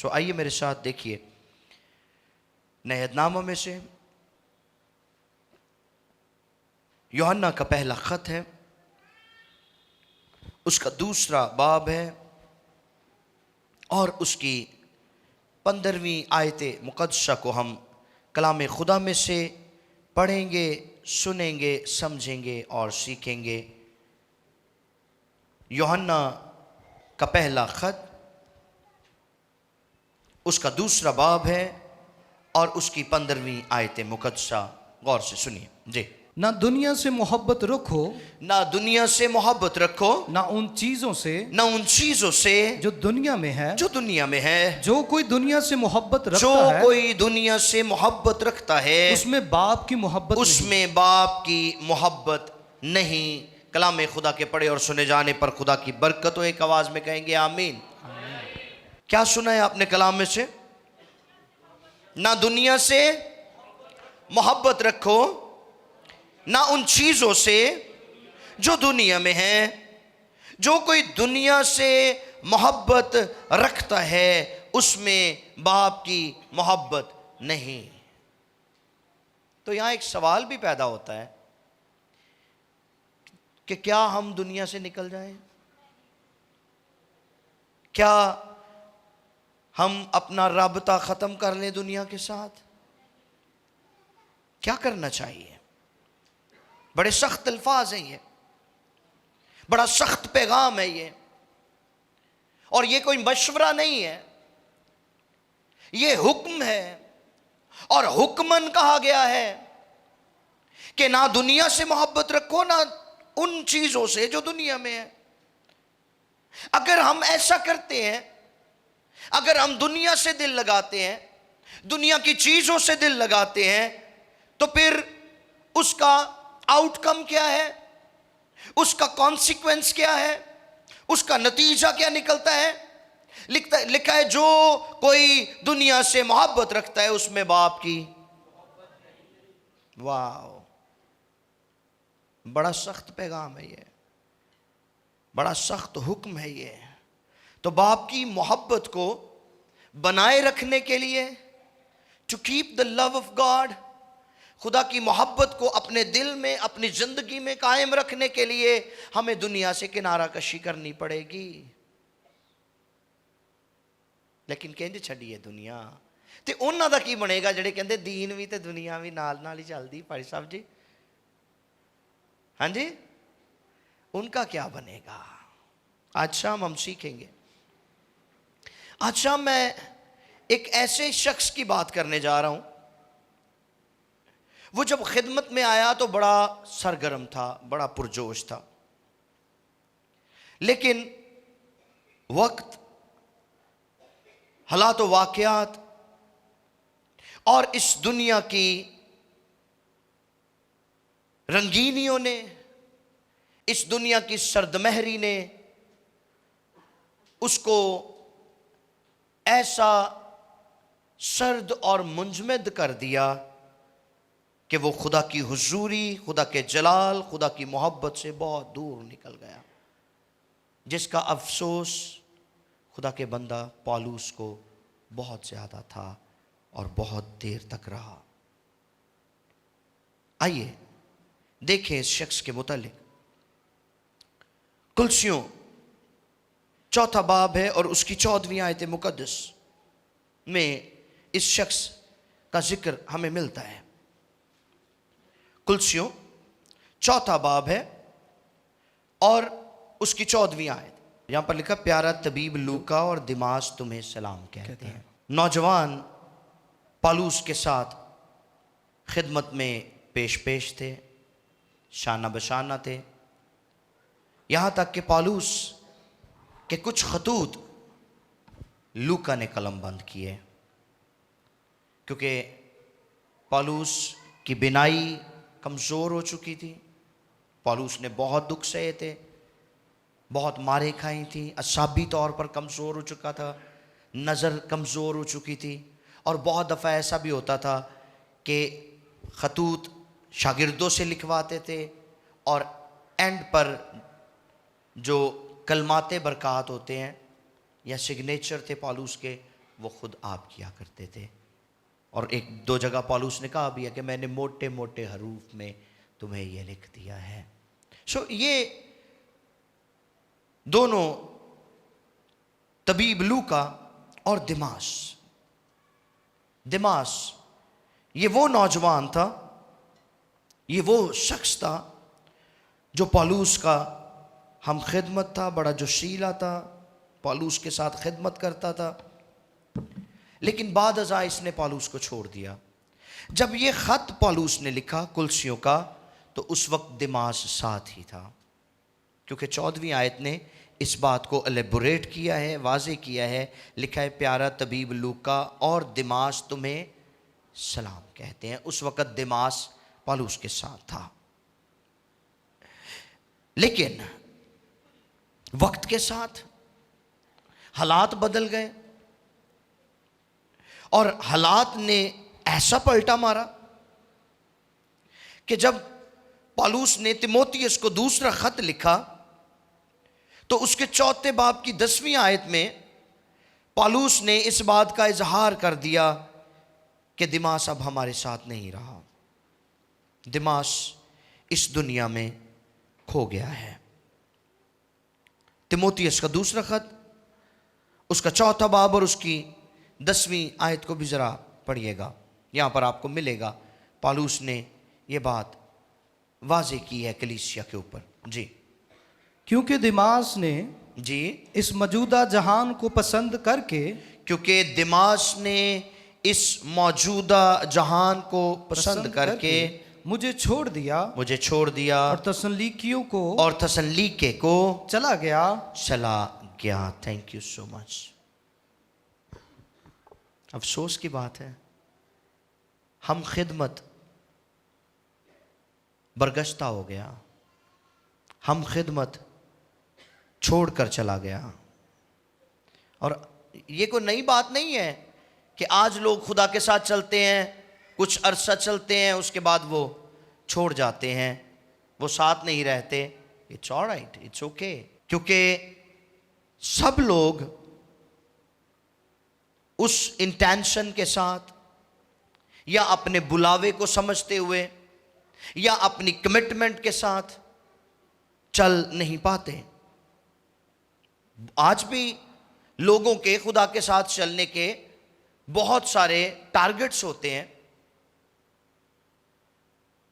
सो आइए मेरे साथ देखिए नए अहदनामा में से यूहन्ना का पहला खत है, उसका दूसरा बाब है और उसकी 15वीं आयत मुक़द्दसा को हम कलाम खुदा में से पढ़ेंगे, सुनेंगे, समझेंगे और सीखेंगे। यूहन्ना का पहला खत, उसका दूसरा बाब है और उसकी 15वीं आयत मुक़द्दसा गौर से सुनिए जी। ना दुनिया से मोहब्बत रखो, ना दुनिया से मोहब्बत रखो, ना उन चीजों से जो दुनिया में है। जो दुनिया में है। जो कोई दुनिया से मोहब्बत रखता जो है, कोई दुनिया से मोहब्बत रखता है उसमें बाप की मोहब्बत उसमें बाप की मोहब्बत नहीं। कलाम खुदा के पढ़े और सुने जाने पर खुदा की बरकत हो। एक आवाज में कहेंगे आमीन। क्या सुना है आपने कलाम में से? ना दुनिया से मोहब्बत रखो, ना उन चीजों से जो दुनिया में है। जो कोई दुनिया से मोहब्बत रखता है उसमें बाप की मोहब्बत नहीं। तो यहां एक सवाल भी पैदा होता है कि क्या हम दुनिया से निकल जाएं? क्या हम अपना राबता खत्म कर लें दुनिया के साथ? क्या करना चाहिए? बड़े सख्त अल्फाज हैं ये, बड़ा सख्त पैगाम है ये, और ये कोई मशवरा नहीं है, ये हुक्म है। और हुक्मन कहा गया है कि ना दुनिया से मोहब्बत रखो, ना उन चीजों से जो दुनिया में है। अगर हम ऐसा करते हैं, अगर हम दुनिया से दिल लगाते हैं, दुनिया की चीजों से दिल लगाते हैं, तो फिर उसका आउटकम क्या है, उसका कॉन्सिक्वेंस क्या है, उसका नतीजा क्या निकलता है? लिखा है जो कोई दुनिया से मोहब्बत रखता है उसमें बाप की। वाह, बड़ा सख्त पैगाम है ये, बड़ा सख्त हुक्म है ये। तो बाप की मोहब्बत को बनाए रखने के लिए, to keep the love of God, खुदा की मोहब्बत को अपने दिल में, अपनी जिंदगी में कायम रखने के लिए हमें दुनिया से किनारा कशी करनी पड़ेगी। लेकिन कहते छड़िए दुनिया ते उन्हां दा की बनेगा ਜਿਹੜੇ ਕਹਿੰਦੇ दीन भी ते दुनिया भी नाल नाल ही चलदी। भाई साहब जी, हाँ जी, उनका क्या बनेगा? आज शाम हम सीखेंगे। आज शाम मैं एक ऐसे शख्स की बात करने जा रहा हूं, वो जब खिदमत में आया तो बड़ा सरगर्म था, बड़ा पुरजोश था, लेकिन वक्त, हालात व वाक़यात और इस दुनिया की रंगीनियों ने, इस दुनिया की सर्दमहरी ने उसको ऐसा सर्द और मुंजमद कर दिया कि वो खुदा की हुजूरी, खुदा के जलाल, खुदा की मोहब्बत से बहुत दूर निकल गया, जिसका अफसोस खुदा के बंदा पौलुस को बहुत ज़्यादा था और बहुत देर तक रहा। आइए देखें इस शख्स के मुतालिक। कुलसियों 4 बाब है और उसकी 14वीं आयत मुकद्दस में इस शख्स का जिक्र हमें मिलता है। कुलसियों 4 बाब है और उसकी 14वीं आयत। यहां पर लिखा, प्यारा तबीब लूका और दिमास तुम्हें सलाम कहते हैं। नौजवान पौलुस के साथ खिदमत में पेश थे, शाना बशाना थे, यहां तक कि पौलुस के कुछ खतूत लूका ने कलम बंद किए, क्योंकि पौलुस की बिनाई कमज़ोर हो चुकी थी। पौलुस ने बहुत दुख सहे थे, बहुत मारे खाई थी, असाबी तौर पर कमज़ोर हो चुका था, नज़र कमज़ोर हो चुकी थी। और बहुत दफ़ा ऐसा भी होता था कि खतूत शागिर्दों से लिखवाते थे और एंड पर जो कलमाते बरक़ात होते हैं या सिग्नेचर थे पौलुस के, वो खुद आप किया करते थे। और एक दो जगह पौलुस ने कहा भी है कि मैंने मोटे मोटे हरूफ में तुम्हें ये लिख दिया है। सो ये दोनों तबीब लूका और दिमास ये वो नौजवान था, ये वो शख्स था जो पौलुस का हम खिदमत था, बड़ा जोशीला था, पौलुस के साथ खिदमत करता था। लेकिन बाद अज़ा इसने पौलुस को छोड़ दिया। जब ये खत पौलुस ने लिखा कुलसियों का, तो उस वक्त दिमास साथ ही था, क्योंकि 14वीं आयत ने इस बात को एलेबोरेट किया है, वाजे किया है। लिखा है प्यारा तबीब लूका और दिमास तुम्हें सलाम कहते हैं। उस वक्त दिमास पौलुस के साथ था। लेकिन वक्त के साथ हालात बदल गए और हालात ने ऐसा पलटा मारा कि जब पौलुस ने तिमोथियस को दूसरा खत लिखा, तो उसके 4 बाब की 10वीं आयत में पौलुस ने इस बात का इजहार कर दिया कि दिमास अब हमारे साथ नहीं रहा, दिमास इस दुनिया में खो गया है। तिमोथियस का दूसरा खत, उसका 4 बाब और उसकी 10वीं आयत को भी जरा पढ़िएगा। यहां पर आपको मिलेगा पौलुस ने यह बात वाजे की है कलीसिया के ऊपर। जी, क्योंकि दिमास ने जी इस मौजूदा जहान को पसंद करके, क्योंकि दिमास ने इस मौजूदा जहान को पसंद करके मुझे छोड़ दिया और तसल्लीके को चला गया। Thank you so much. अफसोस की बात है, हम खिदमत बरगश्ता हो गया, हम खिदमत छोड़कर चला गया। और ये कोई नई बात नहीं है कि आज लोग खुदा के साथ चलते हैं, कुछ अरसा चलते हैं, उसके बाद वो छोड़ जाते हैं, वो साथ नहीं रहते। इट्स ऑलराइट, इट्स ओके, क्योंकि सब लोग उस इंटेंशन के साथ या अपने बुलावे को समझते हुए या अपनी कमिटमेंट के साथ चल नहीं पाते। आज भी लोगों के खुदा के साथ चलने के बहुत सारे टारगेट्स होते हैं,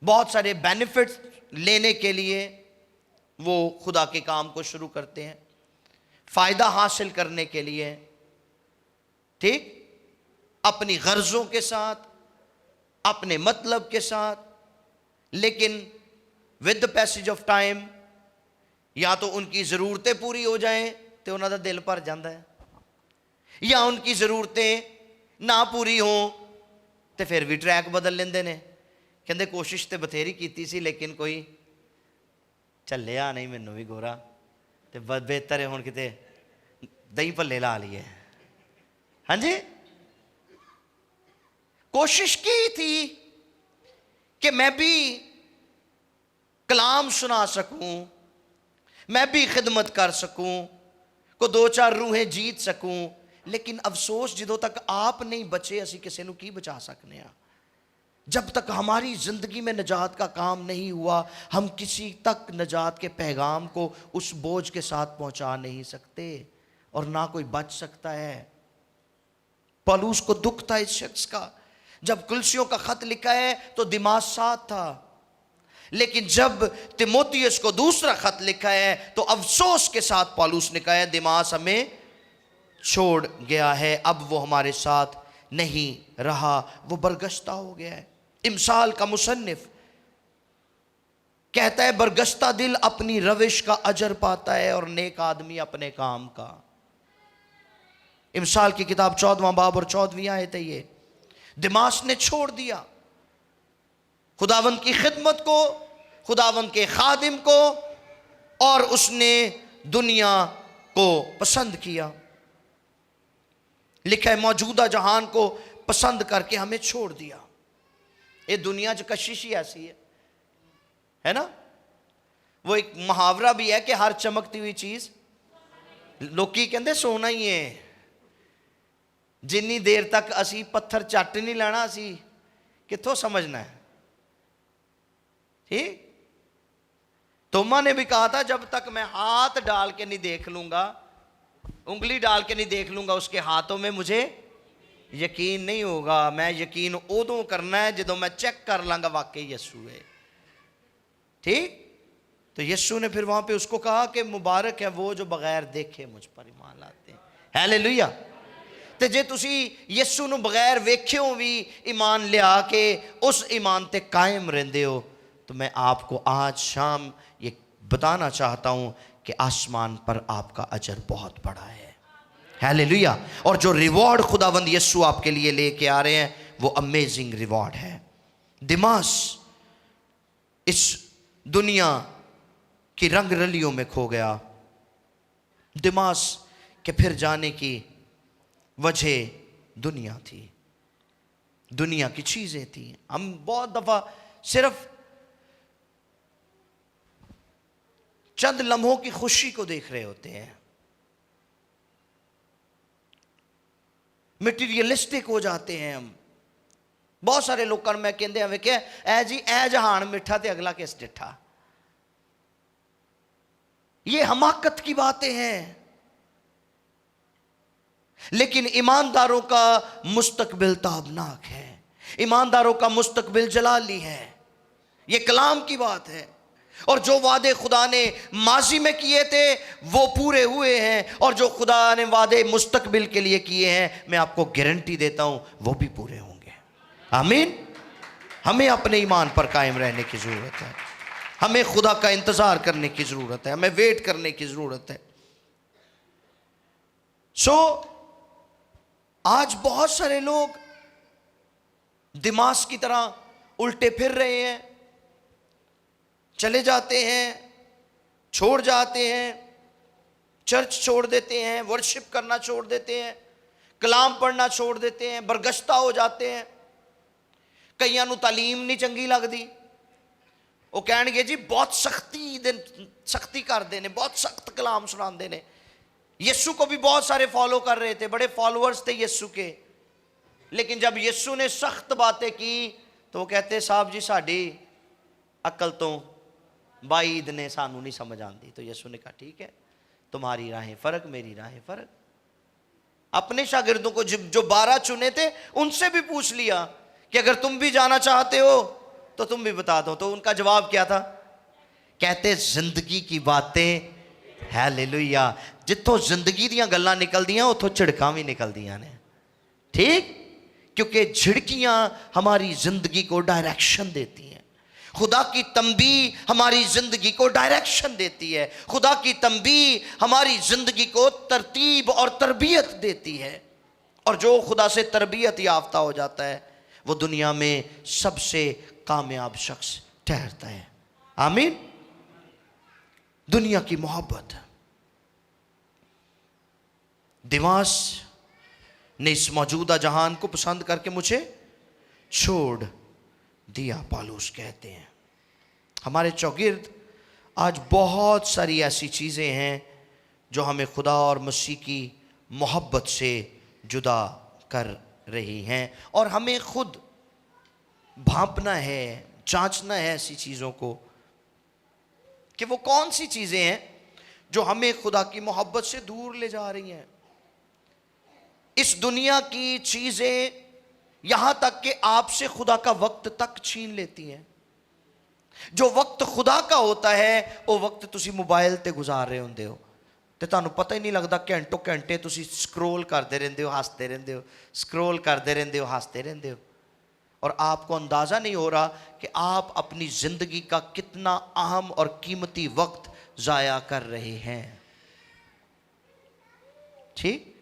बहुत सारे बेनिफिट्स लेने के लिए वो खुदा के काम को शुरू करते हैं, फायदा हासिल करने के लिए, ठीक, अपनी गर्जों के साथ, अपने मतलब के साथ। लेकिन with the passage of time या तो उनकी ज़रूरतें पूरी हो जाएं तो उन्होंने दिल भर जाता है, या उनकी ज़रूरतें ना पूरी हों तो फिर भी ट्रैक बदल लेंदे ने। कहते कोशिश तो बथेरी की सी लेकिन कोई झल्लिया नहीं, मैनू भी गोरा तो बेहतर है हुण किते दही भल्ले ला लिए। हाँ जी, कोशिश की थी कि मैं भी कलाम सुना सकूं, मैं भी खिदमत कर सकूं, को 2-4 रूहें जीत सकूं। लेकिन अफसोस, जदों तक आप नहीं बचे असी किसी नूं की बचा सकने हैं। जब तक हमारी ज़िंदगी में नजात का काम नहीं हुआ, हम किसी तक नजात के पैगाम को उस बोझ के साथ पहुंचा नहीं सकते, और ना कोई बच सकता है। पौलुस को दुख था इस शख्स का। जब कुलसियों का खत लिखा है तो दिमास साथ था, लेकिन जब तिमोथियस को दूसरा खत लिखा है तो अफसोस के साथ पौलुस ने कहा है दिमास हमें छोड़ गया है, अब वो हमारे साथ नहीं रहा, वो बरगश्ता हो गया है। इमसाल का मुसन्निफ कहता है बरगश्ता दिल अपनी रविश का अजर पाता है और नेक आदमी अपने काम का। इमसाल की किताब 14वां बाब और 14वीं आयत है ये। दिमास ने छोड़ दिया खुदावंद की खिदमत को, खुदावंद के खादिम को, और उसने दुनिया को पसंद किया। लिखा है मौजूदा जहान को पसंद करके हमें छोड़ दिया। ये दुनिया च कशिश ही ऐसी है ना। वो एक मुहावरा भी है कि हर चमकती हुई चीज लोकी कहते सोना ही है। जिन्नी देर तक असी पत्थर चट नहीं लेना असी कित्थों समझना है। ठीक, तोमा ने भी कहा था जब तक मैं हाथ डाल के नहीं देख लूंगा, उंगली डाल के नहीं देख लूंगा उसके हाथों में, मुझे यकीन नहीं होगा। मैं यकीन उदों करना है जदों मैं चेक कर लांगा वाकई यीशु है। ठीक, तो यीशु ने फिर वहां पे उसको कहा कि मुबारक है वो जो बगैर देखे मुझ पर ईमान लाते हैं। हालेलुया। तो जे तुसी यीशु ਨੂੰ बगैर वेख्यो भी ईमान लिया के उस ईमान ते कायम रहंदे हो, तो मैं आपको आज शाम ये बताना चाहता हूं कि आसमान पर आपका अजर बहुत बड़ा है। हालेलुया। और जो रिवॉर्ड खुदावंद यीशु आपके लिए लेके आ रहे हैं वो अमेजिंग रिवॉर्ड है। दिमास इस दुनिया की रंग रलियों में खो गया। दिमास के फिर जाने की वजह दुनिया थी, दुनिया की चीजें थी। हम बहुत दफा सिर्फ चंद लम्हों की खुशी को देख रहे होते हैं, मटीरियलिस्टिक हो जाते हैं हम। बहुत सारे लोगों मैं कहते हैं कि ऐ जी ऐ जहान मिठा ते अगला किस डिठा। ये हमाकत की बातें हैं। लेकिन ईमानदारों का मुस्तकबिल ताबनाक है, ईमानदारों का मुस्तकबिल जलाली है। ये कलाम की बात है। और जो वादे खुदा ने माजी में किए थे वो पूरे हुए हैं, और जो खुदा ने वादे मुस्तकबिल के लिए किए हैं मैं आपको गारंटी देता हूं वो भी पूरे होंगे। आमीन। हमें अपने ईमान पर कायम रहने की जरूरत है, हमें खुदा का इंतजार करने की जरूरत है, हमें वेट करने की जरूरत है। आज बहुत सारे लोग दिमाग की तरह उल्टे फिर रहे हैं, चले जाते हैं, छोड़ जाते हैं, चर्च छोड़ देते हैं, वर्शिप करना छोड़ देते हैं, कलाम पढ़ना छोड़ देते हैं, बरगश्ता हो जाते हैं। कईयां नूं तालीम नहीं चंगी लगती, वो कहणगे जी बहुत सख्ती करते हैं, बहुत सख्त कलाम सुनाते हैं। यीशु को भी बहुत सारे फॉलो कर रहे थे, बड़े फॉलोअर्स थे यीशु के, लेकिन जब यीशु ने सख्त बातें की तो वो कहते साहब जी साड़ी अकल तो बाईद ने सानू नहीं समझ आती। तो यीशु ने कहा ठीक है, तुम्हारी राहें फर्क, मेरी राहें फर्क। अपने शागिर्दों को जो 12 चुने थे उनसे भी पूछ लिया कि अगर तुम भी जाना चाहते हो तो तुम भी बता दो। तो उनका जवाब क्या था? कहते जिंदगी की बातें। हालेलुया। जिथों जिंदगी दी गल्लां निकलदियां उथों झिड़कां भी निकलदियां ने। ठीक, क्योंकि झिड़कियां हमारी जिंदगी को डायरेक्शन देती हैं। खुदा की तंबी हमारी जिंदगी को डायरेक्शन देती है, खुदा की तंबी हमारी जिंदगी को तरतीब और तरबियत देती है। और जो खुदा से तरबियत याफ्ता हो जाता है वो दुनिया में सबसे कामयाब शख्स ठहरता है। आमीन। दुनिया की मोहब्बत। दिमास ने इस मौजूदा जहान को पसंद करके मुझे छोड़ दिया, पौलुस कहते हैं। हमारे चौगिर्द आज बहुत सारी ऐसी चीज़ें हैं जो हमें खुदा और मसीह की मोहब्बत से जुदा कर रही हैं, और हमें खुद भांपना है, जांचना है ऐसी चीज़ों को कि वो कौन सी चीज़ें हैं जो हमें खुदा की मोहब्बत से दूर ले जा रही हैं। इस दुनिया की चीज़ें यहां तक कि आपसे खुदा का वक्त तक छीन लेती हैं। जो वक्त खुदा का होता है वो वक्त तुसी मोबाइल ते गुजार रहे होंदे हो ते तुहानू पता ही नहीं लगता, घंटों घंटे तुसी स्क्रोल करते रहंदे हो, हंसते रहंदे हो, स्क्रोल करते रहंदे हो, हंसते रहंदे हो, और आपको अंदाज़ा नहीं हो रहा कि आप अपनी ज़िंदगी का कितना अहम और कीमती वक्त ज़ाया कर रहे हैं। ठीक,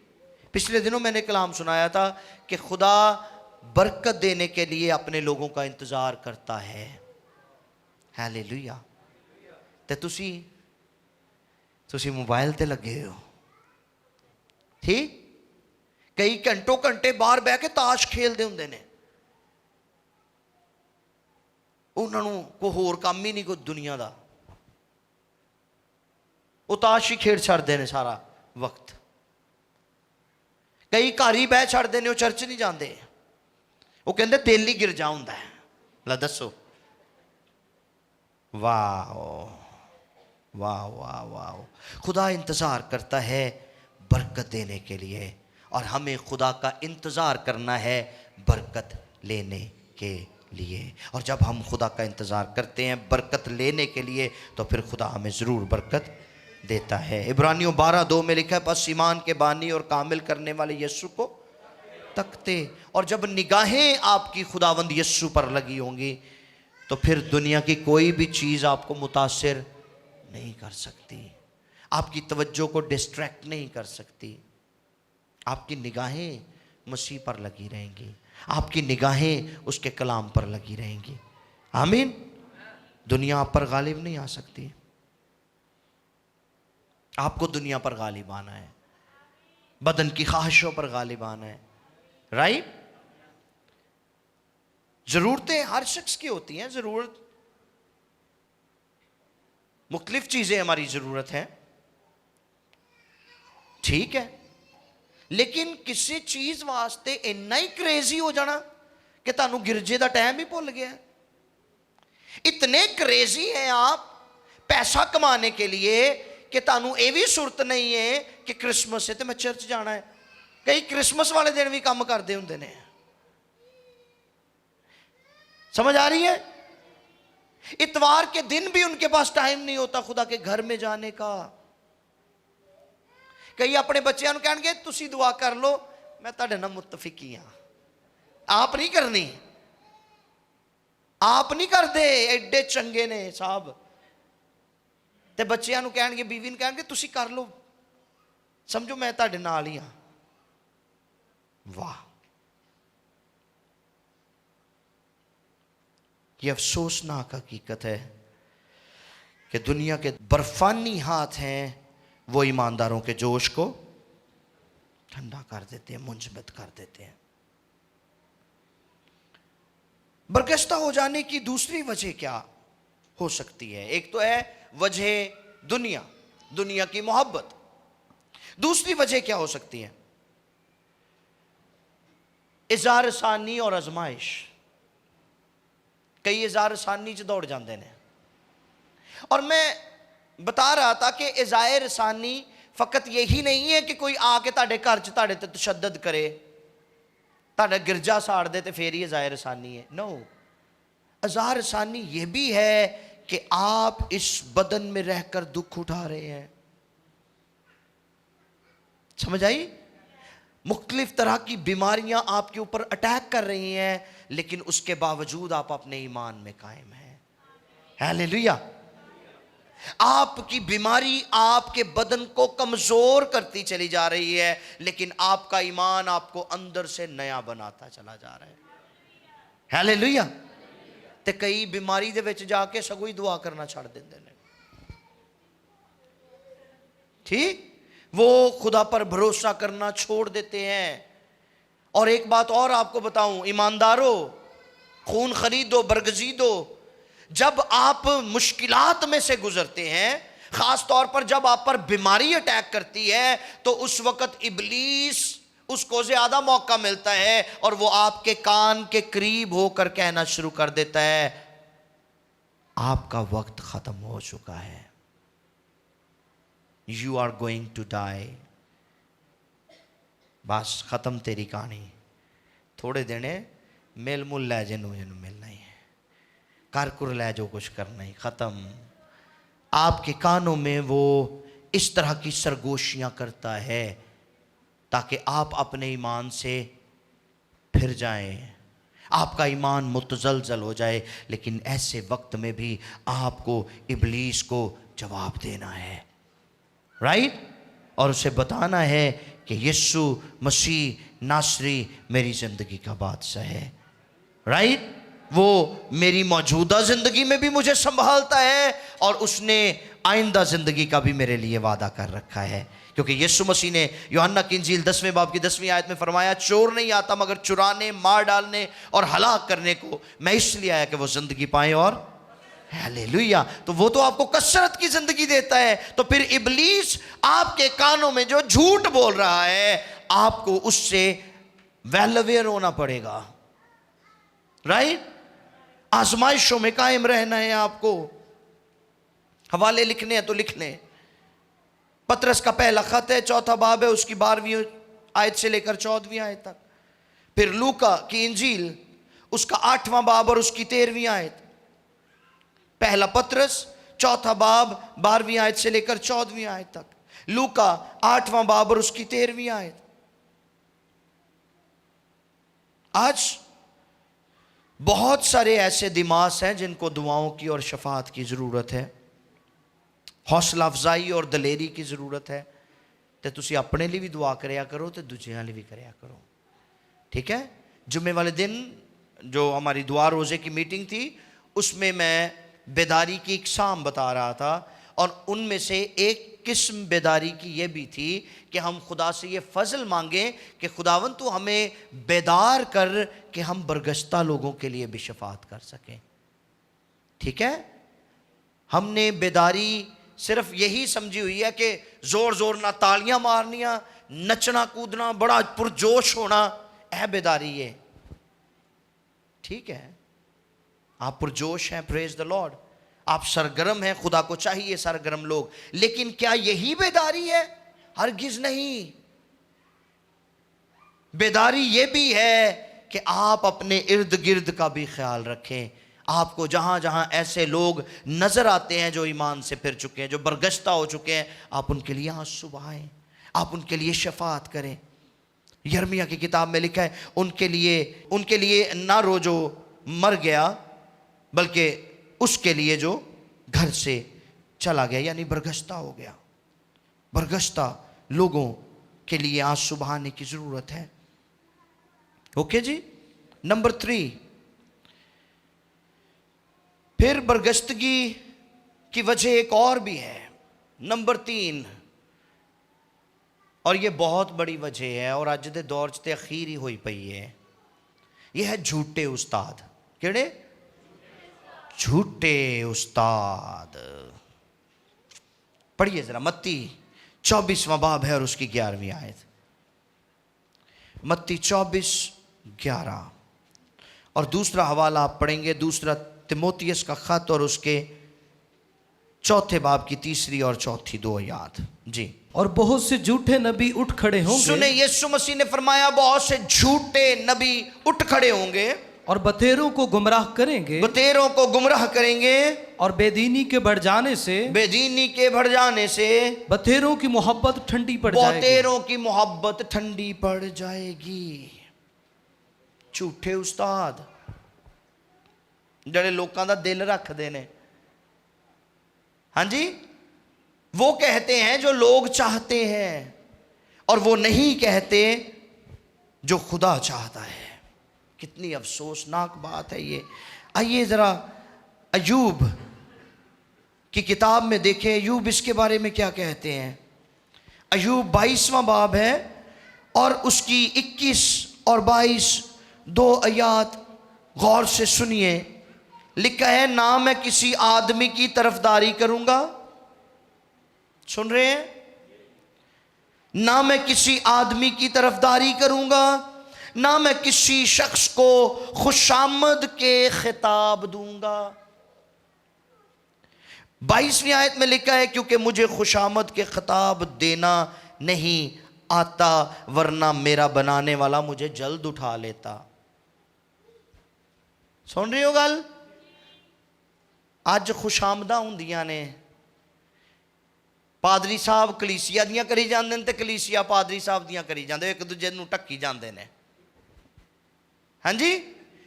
पिछले दिनों मैंने कलाम सुनाया था कि खुदा बरकत देने के लिए अपने लोगों का इंतज़ार करता है। हालेलुया। ते तुसी मोबाइल ते लगे हो। ठीक, कई घंटों घंटे बाहर बह के ताश खेलते होंगे ने, उन्होंने कोई होर काम ही नहीं कोई दुनिया का, वो ताश ही खेड छड़ते हैं सारा वक्त। कई घर ही बह छड़ते हैं, चर्च नहीं जाते, वो कहते दिल ही गिरजा हुंदा है। ला दसो, वाह वाह वाह वाह। खुदा इंतज़ार करता है बरकत देने के लिए, और हमें खुदा का इंतज़ार करना है बरकत लेने के लिए। और जब हम खुदा का इंतज़ार करते हैं बरकत लेने के लिए, तो फिर खुदा हमें ज़रूर बरकत देता है। इब्रानियों 12:2 में लिखा है, बस ईमान के बानी और कामिल करने वाले यीशु को तकते। और जब निगाहें आपकी खुदावंद यीशु पर लगी होंगी, तो फिर दुनिया की कोई भी चीज़ आपको मुतासिर नहीं कर सकती, आपकी तवज्जो को डिस्ट्रैक्ट नहीं कर सकती। आपकी निगाहें मसीह पर लगी रहेंगी, आपकी निगाहें उसके कलाम पर लगी रहेंगी। आमीन। दुनिया आप पर गालिब नहीं आ सकती, आपको दुनिया पर गालिब आना है, बदन की ख्वाहिशों पर गालिब आना है। राइट। जरूरतें हर शख्स की होती हैं, जरूरत मुख्तलिफ चीजें हमारी जरूरत है, ठीक है, लेकिन किसी चीज वास्ते इन्ना ही क्रेजी हो जाना कि तानू गिरजे का टाइम ही भुल गया। इतने क्रेजी हैं आप पैसा कमाने के लिए कि तानू ये भी सुरत नहीं है कि क्रिसमस है तो मैं चर्च जाना है। कई क्रिसमस वाले दिन भी काम करते होंगे ने, समझ आ रही है। इतवार के दिन भी उनके पास टाइम नहीं होता खुदा के घर में जाने का। कई अपने बच्चों को कहेंगे तुसी दुआ कर लो, मैं तुहाडे नाल मुत्तफिकी हाँ। आप नहीं करनी, आप नहीं करते, एडे चंगे ने साहब। ते बच्चों को कहेंगे, बीवी ने कहेंगे तुसी कर लो, समझो मैं तुहाडे नाल ही हाँ। वाह, यह अफसोसनाक हकीकत है कि दुनिया के बर्फानी हाथ हैं, वो ईमानदारों के जोश को ठंडा कर देते हैं, मुंजमद कर देते हैं। बरगश्ता हो जाने की दूसरी वजह क्या हो सकती है? एक तो है वजह दुनिया, दुनिया की मोहब्बत। दूसरी वजह क्या हो सकती है? इज़ार सानी और आजमाइश। कई इज़ार सानी च दौड़ जाते हैं। और मैं बता रहा था कि इज़ार सानी फकत यही नहीं है कि कोई आके ताड़े घर च ताड़े ते तशद्दद करे, ताड़ा गिरजा साड़ दे तो फिर ही इज़ार सानी है। नो, इज़ार सानी यह भी है कि आप इस बदन में रहकर दुख उठा रहे हैं। समझ आई? मुख्तलिफ तरह की बीमारियां आपके ऊपर अटैक कर रही हैं, लेकिन उसके बावजूद आप अपने ईमान में कायम हैं। हालेलुया। आपकी बीमारी आपके बदन को कमजोर करती चली जा रही है, लेकिन आपका ईमान आपको अंदर से नया बनाता चला जा रहा है। हालेलुया। ते कई बीमारी दे विच जाके सगों ही दुआ करना छड़ देंदे ने। ठीक, वो खुदा पर भरोसा करना छोड़ देते हैं। और एक बात और आपको बताऊं, ईमानदारों, खून खरीदो बरगजीदो, जब आप मुश्किलात में से गुजरते हैं, खास तौर पर जब आप पर बीमारी अटैक करती है, तो उस वक्त इब्लीस उसको ज्यादा मौका मिलता है और वो आपके कान के करीब होकर कहना शुरू कर देता है, आपका वक्त खत्म हो चुका है, you are going to die, बस खत्म तेरी कहानी, थोड़े दिन मेल मुल लै जिनू जिनू मिलना ही है, कर कुर लै जो कुछ करना ही, खत्म। आपके कानों में वो इस तरह की सरगोशियां करता है ताकि आप अपने ईमान से फिर जाएं, आपका ईमान मुतजलजल हो जाए। लेकिन ऐसे वक्त में भी आपको इब्लीस को जवाब देना है, राइट, और उसे बताना है कि यीशु मसीह नासरी मेरी ज़िंदगी का बादशाह है, राइट। वो मेरी मौजूदा ज़िंदगी में भी मुझे संभालता है और उसने आइंदा ज़िंदगी का भी मेरे लिए वादा कर रखा है। क्योंकि यीशु मसीह ने यूहन्ना की इंजील 10वें बाब की 10वीं आयत में फरमाया, चोर नहीं आता मगर चुराने, मार डालने और हलाक करने को, मैं इसलिए आया कि वो ज़िंदगी पाए और हालेलुया। तो वो तो आपको कसरत की ज़िंदगी देता है। तो फिर इब्लीस आपके कानों में जो झूठ बोल रहा है, आपको उससे वेल अवेयर होना पड़ेगा, राइट। आजमाइशों में कायम रहना है आपको। हवाले लिखने हैं तो लिख लें। पतरस का पहला खत है, 4 बाब है, उसकी 12वीं आयत से लेकर 14वीं आयत तक। फिर लूका की इंजील, उसका 8वां बाब और उसकी 13वीं आयत। पहला पतरस 4 बाब 12वीं आयत से लेकर 14वीं आयत तक। लूका 8वां बाब और उसकी 13वीं आयत। आज बहुत सारे ऐसे दिमाग हैं जिनको दुआओं की और शफात की ज़रूरत है, हौसला अफजाई और दलेरी की ज़रूरत है। तो तुसी अपने लिए भी दुआ करया करो तो दूसरों लिए भी करया करो, ठीक है। जुम्मे वाले दिन जो हमारी दुआ रोज़े की मीटिंग थी, उसमें मैं बेदारी की इकसाम बता रहा था, और उनमें से एक किस्म बेदारी की यह भी थी कि हम खुदा से ये फजल मांगें कि खुदावन तू हमें बेदार कर कि हम बरगश्ता लोगों के लिए भी शफात कर सकें, ठीक है। हमने बेदारी सिर्फ यही समझी हुई है कि जोर जोर ना तालियां मारनियां, नचना कूदना, बड़ा पुरजोश होना, है बेदारी ये, ठीक है। आप पुरजोश हैं, प्रेज द लॉर्ड, आप सरगर्म हैं, खुदा को चाहिए सरगर्म लोग, लेकिन क्या यही बेदारी है? हरगिज नहीं। बेदारी ये भी है कि आप अपने इर्द गिर्द का भी ख्याल रखें। आपको जहां जहां ऐसे लोग नजर आते हैं जो ईमान से फिर चुके हैं, जो बरगश्ता हो चुके हैं, आप उनके लिए आंसू बहाएं, आप उनके लिए शफात करें। यिर्मयाह की किताब में लिखा है, उनके लिए ना रो जो मर गया, बल्कि उसके लिए जो घर से चला गया, यानी बरगश्ता हो गया। बरगश्ता लोगों के लिए आंसू बहाने की जरूरत है। ओके जी। नंबर 3, फिर बरगश्तगी की वजह एक और भी है, नंबर 3, और ये बहुत बड़ी वजह है और अज दे दौर च ते अखीर ही होई पई है। यह है झूठे उस्ताद। केड़े? झूठे उस्ताद। पढ़िए जरा, मत्ती 24वां बाब है और उसकी 11वीं आयत। मत्ती 24:11, और दूसरा हवाला आप पढ़ेंगे, दूसरा तिमोथियस का खत और उसके 4 बाब की 3 और 4 2 आयत जी। और बहुत से झूठे नबी उठ खड़े होंगे। सुने, यीशु मसीह ने फरमाया बहुत से झूठे नबी उठ खड़े होंगे और बतेरों को गुमराह करेंगे, बतेरों को गुमराह करेंगे, और बेदीनी के बढ़ जाने से बतेरों की मोहब्बत ठंडी पड़ जाएगी। बतेरों की मोहब्बत ठंडी पड़ जाएगी। झूठे उस्ताद जड़े लोगों का दिल रखते ने, हाँ जी, वो कहते हैं जो लोग चाहते हैं और वो नहीं कहते जो खुदा चाहता है। कितनी अफसोसनाक बात है ये। आइए जरा अय्यूब की किताब में देखें, अय्यूब इसके बारे में क्या कहते हैं। अय्यूब 22वां बाब है और उसकी 21 और 22 2 आयत गौर से सुनिए। लिखा है, ना मैं किसी आदमी की तरफदारी करूंगा, सुन रहे हैं, ना मैं किसी आदमी की तरफदारी करूंगा, ना मैं किसी शख्स को खुशामद के खिताब दूंगा। 22वीं आयत में लिखा है, क्योंकि मुझे खुशामद के खिताब देना नहीं आता, वरना मेरा बनाने वाला मुझे जल्द उठा लेता। सुन रही हो गल? अज खुशामदा हुंदियां ने, पादरी साहब कलीसिया दियां करी जांदे ने ते कलीसिया पादरी साहब दियां करी जांदे, एक दूजे नूं ढक्की जांदे ने। हाँ जी,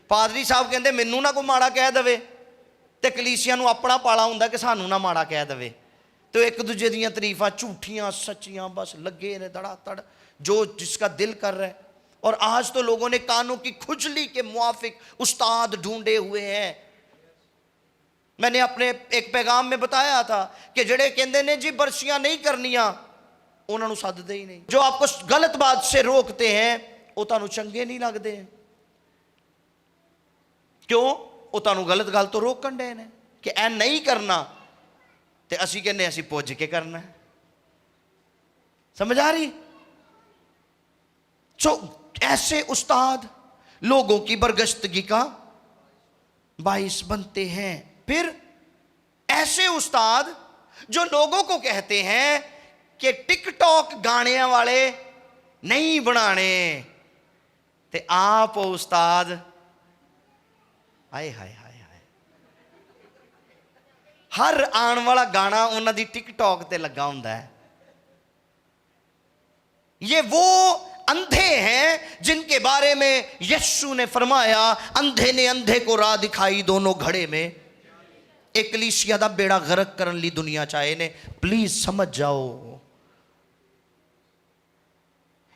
पादरी साहब कहंदे मैनू ना कोई माड़ा कह दवे, ते कलीसिया नूं अपना पाला हुंदा कि सानू ना माड़ा कह दवे। तो एक दूजे दियां तरीफां झूठियां सच्चियां बस लगे ने धड़ाधड़, जो जिसका दिल कर रहा है। और आज तो लोगों ने कानों की खुजली के मुआफिक उस्ताद ढूंढे हुए हैं। मैंने अपने एक पैगाम में बताया था कि जड़े कहते ने जी बरसियां नहीं करनियां, उन्होंने सददे ही नहीं। जो आपको गलत बात से रोकते हैं वो तुहानू चंगे नहीं लगते। क्यों? वो तुहानू गलत गल तो रोकन डे ने कि ऐ नहीं करना, ते असी कहने असी पुज के करना है। समझ आ रही? ऐसे उस्ताद लोगों की बरगश्तगी का बाइस बनते हैं। फिर ऐसे उस्ताद जो लोगों को कहते हैं कि टिकटॉक गाने वाले नहीं बनाने, ते आप उस्ताद हाय हाय हाय हाय, हर आने वाला गाना उन्हां दी टिकटॉक ते लगा हुंदा है। ये वो अंधे हैं जिनके बारे में यीशु ने फरमाया, अंधे ने अंधे को राह दिखाई दोनों घड़े में। एक कलीसिया दा बेड़ा गर्क करन ली दुनिया चाहे ने, प्लीज समझ जाओ।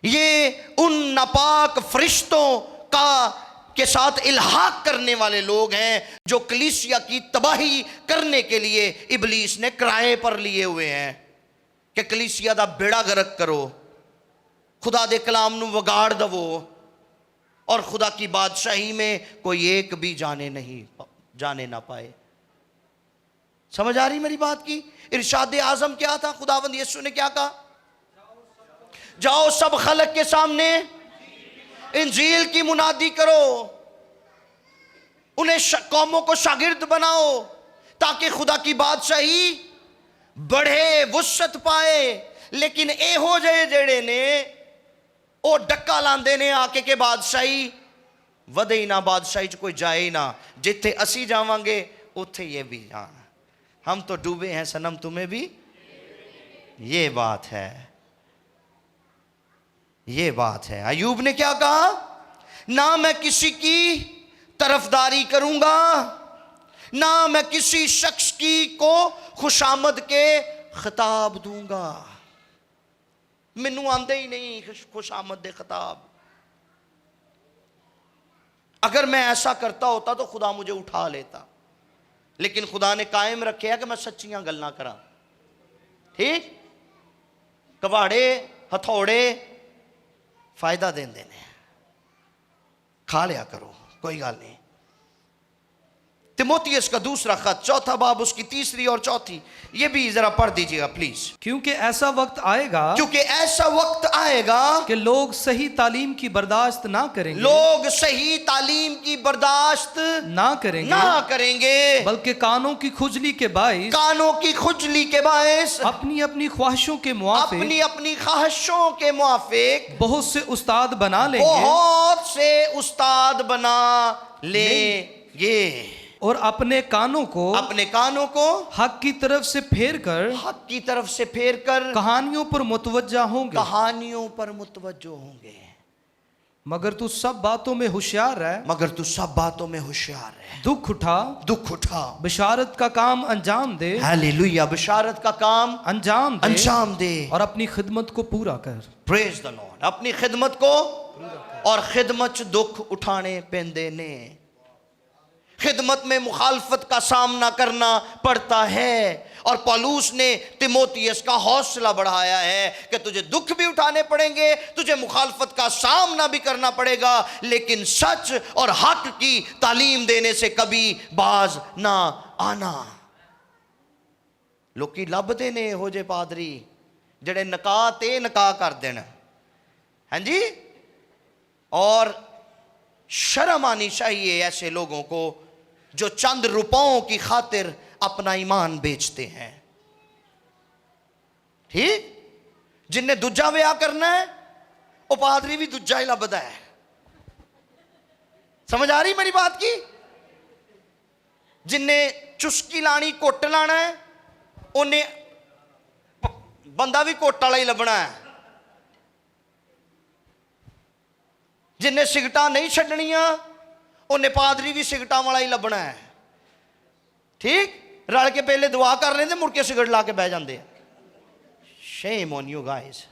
ये उन नापाक फरिश्तों का के साथ इल्हाक करने वाले लोग हैं जो कलीसिया की तबाही करने के लिए इबलीस ने किराए पर लिए हुए हैं कि कलीसिया दा बेड़ा गर्क करो, खुदा दे कलाम नू वगाड़ दवो और खुदा की बादशाही में कोई एक भी जाने ना पाए। समझ आ रही मेरी बात की? इरशाद आजम क्या था? खुदावंद यीशु ने क्या कहा? जाओ सब खलक के सामने इंजील की मुनादी करो, उन्हें कौमों को शागिर्द बनाओ ताकि खुदा की बादशाही बढ़े, वुसत पाए। लेकिन ए हो जाए जेड़े ने ओ डक्का लांदे ने आके के बादशाही वधे ही ना, बादशाही च कोई जाए ही ना। जिथे असी जावांगे उथे ये भी जाना, हम तो डूबे हैं सनम तुम्हें भी। ये बात है, ये बात है। अयूब ने क्या कहा? ना मैं किसी की तरफदारी करूंगा, ना मैं किसी शख्स की को खुशामद के खिताब दूंगा। मैनू आंदे ही नहीं खुशामद दे खिताब। अगर मैं ऐसा करता होता तो खुदा मुझे उठा लेता, लेकिन खुदा ने कायम रखे कि मैं सच्चियां गल्लां करा। ठीक, कवाड़े हथौड़े फायदा देंदे ने, खा लिया करो, कोई गल नहीं। तिमोथियस का दूसरा खत, चौथा बाब, उसकी तीसरी और चौथी, ये भी जरा पढ़ दीजिएगा प्लीज। क्योंकि ऐसा वक्त आएगा, क्योंकि ऐसा वक्त आएगा कि लोग सही तालीम की बर्दाश्त ना करेंगे, लोग सही तालीम की बर्दाश्त ना करेंगे, बल्कि कानों की खुजली के बाइस अपनी अपनी ख्वाहिशों के मुआफिक, अपनी अपनी ख्वाहिशों के मुआफिक बहुत से उस्ताद बना लेंगे, बहुत से उस्ताद बना लेंगे और अपने कानों को हक की तरफ से फेर कर कहानियों पर मुतवज्जा होंगे। मगर तू सब बातों में होशियार है, दुख उठा बिशारत का काम अंजाम दे, हालेलुया, बिशारत का काम अंजाम दे और अपनी खिदमत को पूरा कर। Praise the Lord. अपनी खिदमत को, और खिदमत दुख उठाने पेंदे ने। खिदमत में मुखालफत का सामना करना पड़ता है, और पौलुस ने तिमोथियस का हौसला बढ़ाया है कि तुझे दुख भी उठाने पड़ेंगे, तुझे मुखालफत का सामना भी करना पड़ेगा, लेकिन सच और हक की तालीम देने से कभी बाज ना आना। लोकी लभदे ने हो जे पादरी जड़े नकाह ते नकाह कर देन, हाँ जी। और शर्म आनी चाहिए ऐसे लोगों को जो चंद रुपयों की खातिर अपना ईमान बेचते हैं। ठीक, जिन्हें दूजा विआह करना है वो पादरी भी दूजा ही लभदा है। समझ आ रही मेरी बात की? जिन्हें चुस्की लानी, कुट लाना है, उन्हें बंदा भी कुट वाला ही लभना है। जिन्हें सिगटा नहीं छड्डनियां उन्हें पादरी भी सिगटा वाला ही लभना है। ठीक, रल के पहले दुआ कर लेंगे, मुड़ के सिगट ला के बह जाते। Shame on you guys.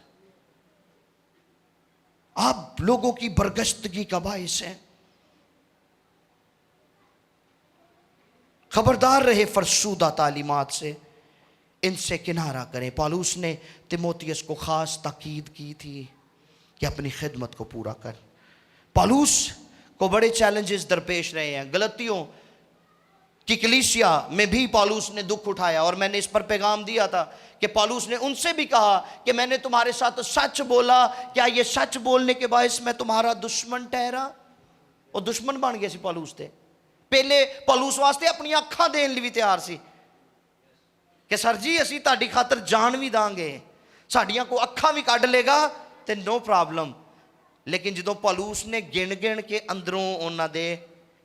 आप लोगों की बरगश्तगी का बाइस है। खबरदार रहे फरसूदा तालीमात से, इनसे किनारा करें। पौलुस ने तिमोथियस को खास ताकीद की थी कि अपनी खिदमत को पूरा कर। पौलुस को बड़े चैलेंजेस दरपेश रहे हैं। गलतियों कि कलीसिया में भी पौलुस ने दुख उठाया, और मैंने इस पर पैगाम दिया था कि पौलुस ने उनसे भी कहा कि मैंने तुम्हारे साथ सच बोला, क्या ये सच बोलने के बायस मैं तुम्हारा दुश्मन ठहरा? और दुश्मन बन गए सी पौलुस ते। पहले पौलुस वास्ते अपनी अखां देन लई भी तैयार सी कि सर जी असीं तुहाडी खातर जान भी दांगे, साडियां को अखां भी कढ लेगा ते नो प्रॉब्लम। लेकिन जो पौलुस ने गिण गिण के अंदरों उन्हां दे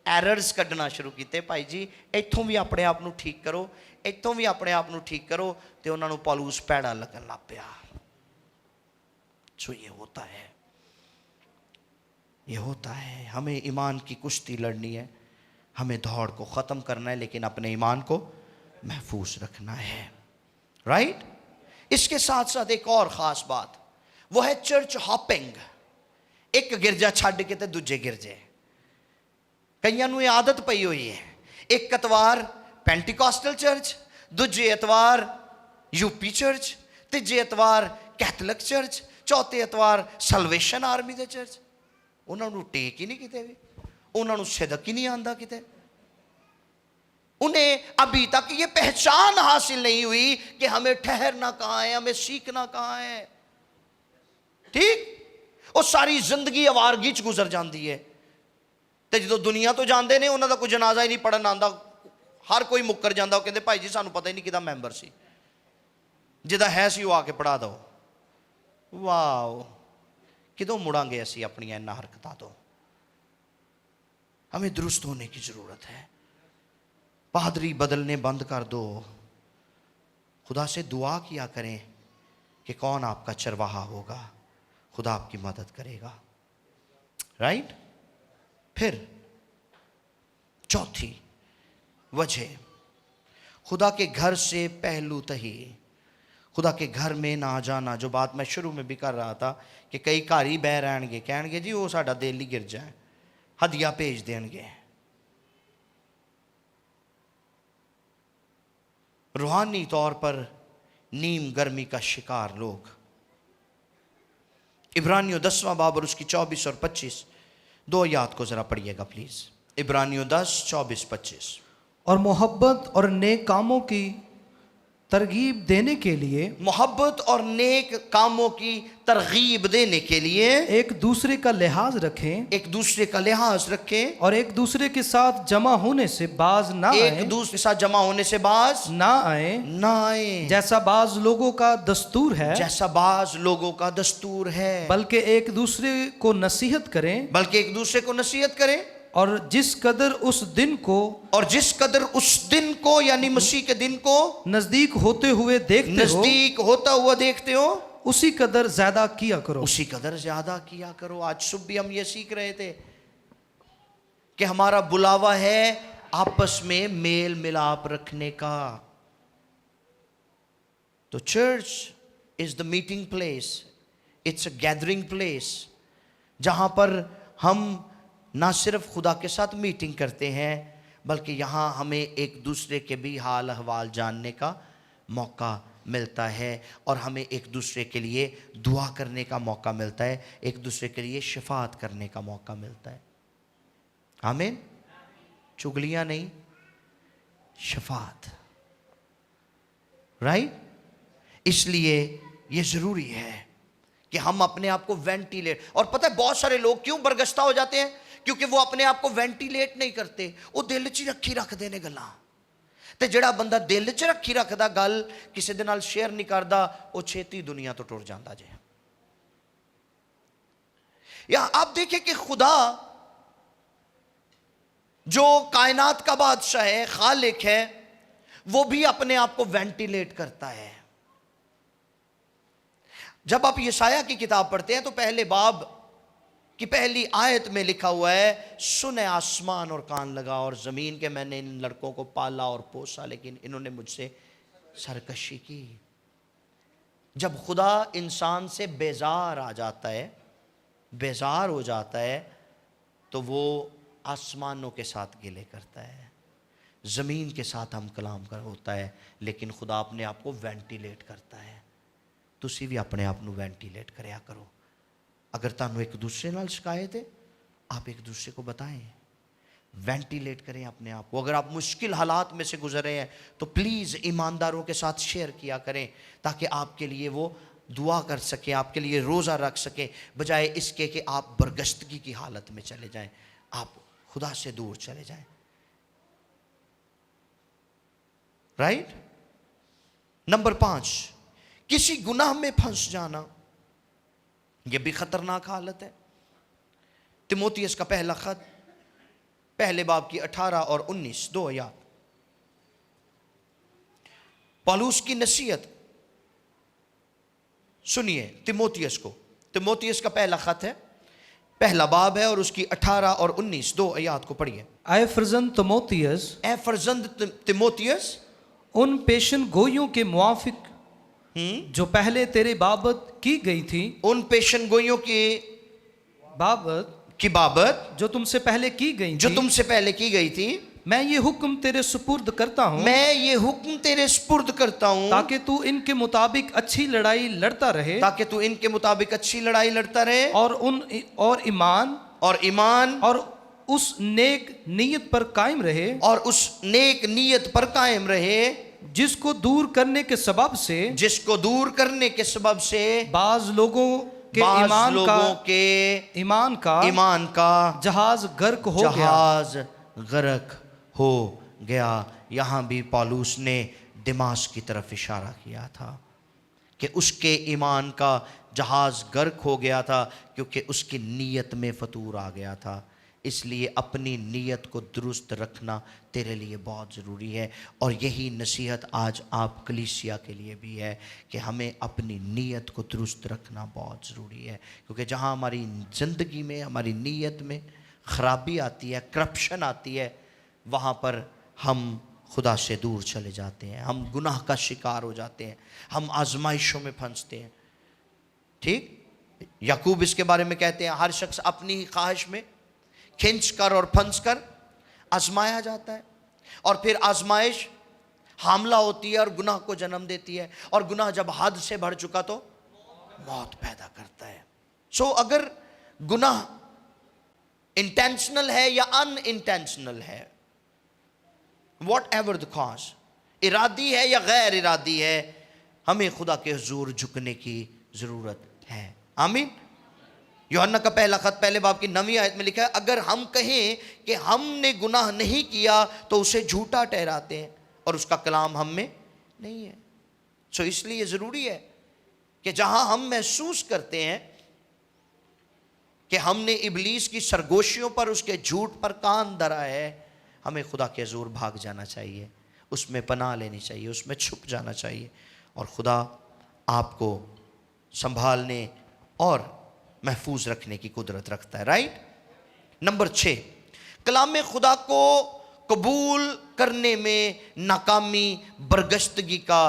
एरर्स कढना शुरू किए, भाई जी इत्थों भी अपने आप नूं ठीक करो, इत्थों भी अपने आप नूं ठीक करो, तो उन्होंने पौलुस भैड़ा लगन लग पिया। सो ये होता है, ये होता है। हमें ईमान की कुश्ती लड़नी है, हमें दौड़ को ख़त्म करना है, लेकिन अपने ईमान को महफूज रखना है। राइट? इसके साथ साथ एक और ख़ास बात, वो है चर्च हॉपिंग। एक गिरजा छड्ड के ते दूजे गिरजे। कईयां नूं ये आदत पई हुई है, एक एतवार पेंटिकॉस्टल चर्च, दूजे एतवार यूपी चर्च, तीजे एतवार कैथलिक चर्च, चौथे एतवार सलवेशन आर्मी दे चर्च। उन्होंने टेक ही नहीं किते भी, उन्होंने सिदक ही नहीं आंदा किते। उन्हें अभी तक ये पहचान हासिल नहीं हुई कि हमें ठहरना कहाँ है, हमें सीखना कहाँ है। ठीक, वो सारी जिंदगी आवारगी च गुजर जाती है, तो जो दुनिया तो जाते हैं उन्होंने कोई जनाजा ही नहीं पढ़न आंदा, हर कोई मुक्कर जाता। वो कहते भाई जी सानू पता ही नहीं किदा मैंबर सी, जिदा है सी वो आके पढ़ा दो। वाह, किदों मुड़ांगे असी अपनी इन्हां हरकतां तो? हमें दुरुस्त होने की जरूरत है। पादरी बदलने बंद कर दो, खुदा से दुआ किया करें कि कौन आपका चरवाहा होगा, खुदा आपकी मदद करेगा। राइट? फिर चौथी वजह, खुदा के घर से पहलू तही, खुदा के घर में ना जाना। जो बात मैं शुरू में भी कर रहा था कि कई घर ही बह रहणगे, कहणगे जी वो साडा दिल ही गिरजा है, हदिया भेज देणगे। रूहानी तौर पर नीम गर्मी का शिकार लोग। इब्रानियों 10वां बाब और उसकी 24 और 25 दो आयत को जरा पढ़िएगा प्लीज। इब्रानियों 10, 24, 25। और मोहब्बत और नेक कामों की तरगीब देने के लिए, मोहब्बत और नेक कामों की तरगीब देने के लिए एक दूसरे का लिहाज रखें, एक दूसरे का लिहाज रखें, और एक दूसरे के साथ जमा होने से बाज ना आए, एक दूसरे के साथ जमा होने से बाज ना आए, जैसा बाज लोगों का दस्तूर है, जैसा बाज लोगों का दस्तूर है, बल्कि एक दूसरे को नसीहत करें, बल्कि एक दूसरे को नसीहत करें। और जिस कदर उस दिन को यानी मसीह के दिन को नजदीक होते हुए देखते हो, नजदीक होता हुआ देखते हो, उसी कदर ज्यादा किया करो, उसी कदर ज्यादा किया करो। आज सुबह भी हम ये सीख रहे थे कि हमारा बुलावा है आपस में मेल मिलाप रखने का। तो church is the meeting place, it's a gathering place, जहां पर हम ना सिर्फ खुदा के साथ मीटिंग करते हैं, बल्कि यहाँ हमें एक दूसरे के भी हाल अहवाल जानने का मौका मिलता है, और हमें एक दूसरे के लिए दुआ करने का मौका मिलता है, एक दूसरे के लिए शफात करने का मौका मिलता है। आमीन। चुगलियाँ नहीं, शफात। राइट? इसलिए ये ज़रूरी है कि हम अपने आप को वेंटिलेट। और पता है बहुत सारे लोग क्यों बरगश्ता हो जाते हैं? क्योंकि वो अपने आप को वेंटिलेट नहीं करते, वो दिल च रखी रखते ने गल्लां। ते जिहड़ा बंदा दिल च रखी रखदा गल किसी दे नाल शेयर नहीं करदा, वो छेती दुनिया तो टुर जाता जे। या आप देखें कि खुदा जो कायनात का बादशाह है, खालिक है, वो भी अपने आप को वेंटिलेट करता है। जब आप यशाया की किताब पढ़ते हैं तो पहले बाब की पहली आयत में लिखा हुआ है, सुने आसमान और कान लगा और ज़मीन के, मैंने इन लड़कों को पाला और पोसा, लेकिन इन्होंने मुझसे सरकशी की। जब खुदा इंसान से बेजार आ जाता है, बेजार हो जाता है, तो वो आसमानों के साथ गिले करता है, ज़मीन के साथ हम कलाम कर होता है, लेकिन खुदा अपने आप को वेंटिलेट करता है। तुसी भी अपने आप को वेंटिलेट करया करो। अगर तुहानू एक दूसरे नाल शिकायत है, आप एक दूसरे को बताएं, वेंटिलेट करें अपने आप को। अगर आप मुश्किल हालात में से गुजर रहे हैं तो प्लीज़ ईमानदारों के साथ शेयर किया करें, ताकि आपके लिए वो दुआ कर सके, आपके लिए रोज़ा रख सके, बजाय इसके कि आप बरगश्तगी की हालत में चले जाएं, आप खुदा से दूर चले जाएं। राइट। नंबर 5, किसी गुनाह में फंस जाना, यह भी खतरनाक हालत है। तिमोथियस का पहला खत, पहले बाब की 18 और 19 दो आयत, पौलुस की नसीहत सुनिए तिमोथियस को। तिमोथियस का पहला खत है, पहला बाब है और उसकी 18 और 19 दो आयत को पढ़िए। ऐ फर्जंद तिमोथियस, ऐ फर्जंद तिमोथियस, उन पेशन गोइयों के मुआफिक जो पहले तेरे बाबत की गई थी, उन पेशन गोइयों की बाबत जो तुमसे पहले की गई जो तुमसे पहले की गई थी, मैं ये हुक्म तेरे सुपुर्द करता हूँ, मैं ये हुक्म तेरे सुपुर्द करता हूँ, ताकि तू इनके मुताबिक अच्छी लड़ाई लड़ता रहे, ताकि तू इनके मुताबिक अच्छी लड़ाई लड़ता रहे, और ईमान और उस नेक नीयत पर कायम रहे, और उस नेक नीयत पर कायम रहे, जिसको दूर करने के सबब से बाज लोगों के ईमान का जहाज गर्क हो गया। यहां भी पौलुस ने दिमाश की तरफ इशारा किया था कि उसके ईमान का जहाज गर्क हो गया था, क्योंकि उसकी नीयत में फतूर आ गया था। इसलिए अपनी नीयत को दुरुस्त रखना तेरे लिए बहुत ज़रूरी है, और यही नसीहत आज आप कलीसिया के लिए भी है कि हमें अपनी नीयत को दुरुस्त रखना बहुत ज़रूरी है। क्योंकि जहाँ हमारी ज़िंदगी में, हमारी नीयत में ख़राबी आती है, करप्शन आती है, वहाँ पर हम खुदा से दूर चले जाते हैं, हम गुनाह का शिकार हो जाते हैं, हम आजमाइशों में फंसते हैं। ठीक, याकूब इसके बारे में कहते हैं, हर शख्स अपनी ही ख्वाहिश में खिंच कर और फंस कर आजमाया जाता है, और फिर आजमाइश हामला होती है और गुनाह को जन्म देती है, और गुनाह जब हद से बढ़ चुका तो मौत पैदा करता है। सो अगर गुनाह इंटेंशनल है या अनइंटेंशनल है, what ever the cause, Eradi है या गैर इरादी है, हमें खुदा के हुजूर झुकने की जरूरत है। आमीन। यूहन्ना का पहला खत पहले बाब की 9वीं आयत में लिखा है, अगर हम कहें कि हमने गुनाह नहीं किया तो उसे झूठा ठहराते हैं और उसका कलाम हम में नहीं है। सो इसलिए ज़रूरी है कि जहां हम महसूस करते हैं कि हमने इबलीस की सरगोशियों पर, उसके झूठ पर कान धरा है, हमें खुदा के हुजूर भाग जाना चाहिए, उसमें पनाह लेनी चाहिए, उसमें छुप जाना चाहिए, और खुदा आपको संभालने और महफूज रखने की कुदरत रखता है। राइट। नंबर 6, कलाम खुदा को कबूल करने में नाकामी बरगश्तगी का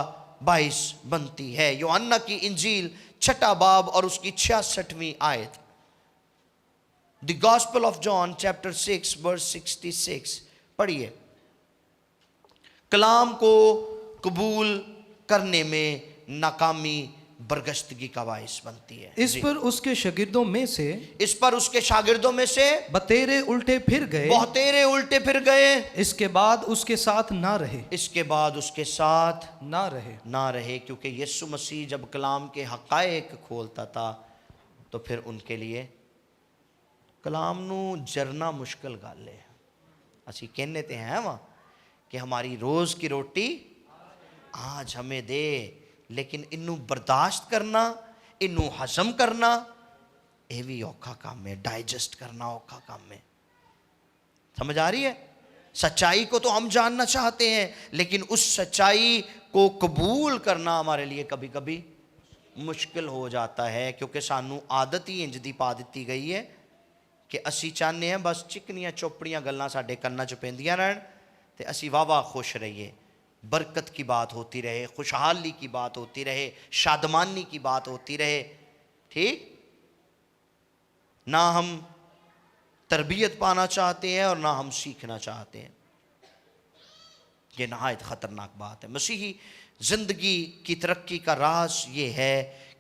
बाइस बनती है। यूहन्ना की इंजील 6 बाब और उसकी 66वीं आयत, the gospel of John chapter 6 verse 66 पढ़िए। कलाम को कबूल करने में नाकामी बरगश्तगी का बाइस बनती है। इस पर उसके शागिर्दों में से बतेरे उल्टे फिर गए, इसके बाद उसके साथ ना रहे, क्योंकि यीशु मसीह जब कलाम के हकायक खोलता था तो फिर उनके लिए कलाम नू जरना मुश्किल गल है। असी कहने ते हैं वहाँ कि हमारी रोज़ की रोटी आज हमें दे, लेकिन इनू बर्दाश्त करना, इनू हजम करना, ये भी औखा काम है, डाइजेस्ट करना औखा काम है। समझ आ रही है? सच्चाई को तो हम जानना चाहते हैं, लेकिन उस सच्चाई को कबूल करना हमारे लिए कभी कभी मुश्किल हो जाता है, क्योंकि सानू आदत ही इंज दी पा दी गई है कि असी चाहते हैं बस चिकनियां चोपड़ियां गल्लां साडे कन्नां च पैंदियां रहन ते असी वाह खुश रहिए, बरकत की बात होती रहे, खुशहाली की बात होती रहे, शादमानी की बात होती रहे। ठीक ना, हम तरबियत पाना चाहते हैं और ना हम सीखना चाहते हैं। ये नहायत ख़तरनाक बात है। मसीही ज़िंदगी की तरक्की का राज ये है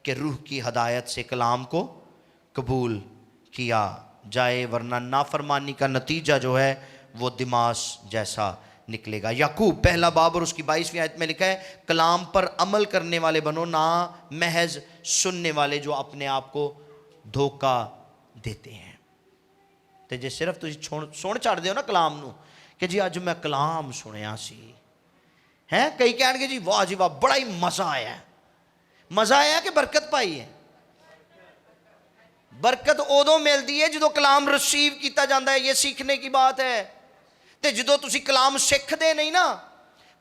कि रूह की हदायत से कलाम को कबूल किया जाए, वरना नाफरमानी का नतीजा जो है वो दिमास जैसा निकलेगा। याकूब पहला बाब और उसकी 22वीं आयत में लिखा है, कलाम पर अमल करने वाले बनो, ना महज सुनने वाले जो अपने आप को धोखा देते हैं। तो जे सिर्फ तुम सुन छड़ दो ना कलाम नू कि जी अज मैं कलाम सुनिया सी है, कई कह जी वाह जी वाह बड़ा ही मजा आया। मजा आया कि बरकत पाई है? बरकत उदों मिलती है जो कलाम रिसीव किया जाता है। ये सीखने की बात है। तो जो तुसी कलाम सीखते नहीं ना,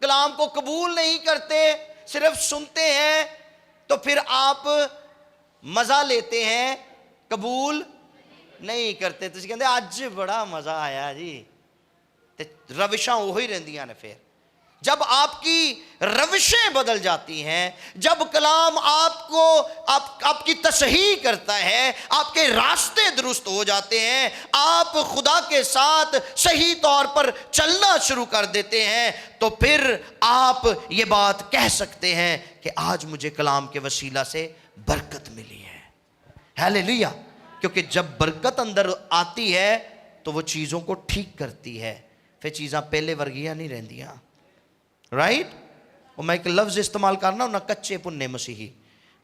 कलाम को कबूल नहीं करते, सिर्फ सुनते हैं, तो फिर आप मजा लेते हैं, कबूल नहीं करते। तुसी कहते अज बड़ा मजा आया जी, ते रविशां उही रहिंदियां ने। फिर जब आपकी रविशें बदल जाती हैं, जब कलाम आपको आपकी तसहीह करता है, आपके रास्ते दुरुस्त हो जाते हैं, आप खुदा के साथ सही तौर पर चलना शुरू कर देते हैं, तो फिर आप ये बात कह सकते हैं कि आज मुझे कलाम के वसीला से बरकत मिली है। हालेलुया। क्योंकि जब बरकत अंदर आती है तो वो चीज़ों को ठीक करती है, फिर चीज़ां पहले वर्गियां नहीं रहंदियां। राइट। और मैं एक लफ्ज़ इस्तेमाल करना ना, कच्चे पुन्ने मसीही,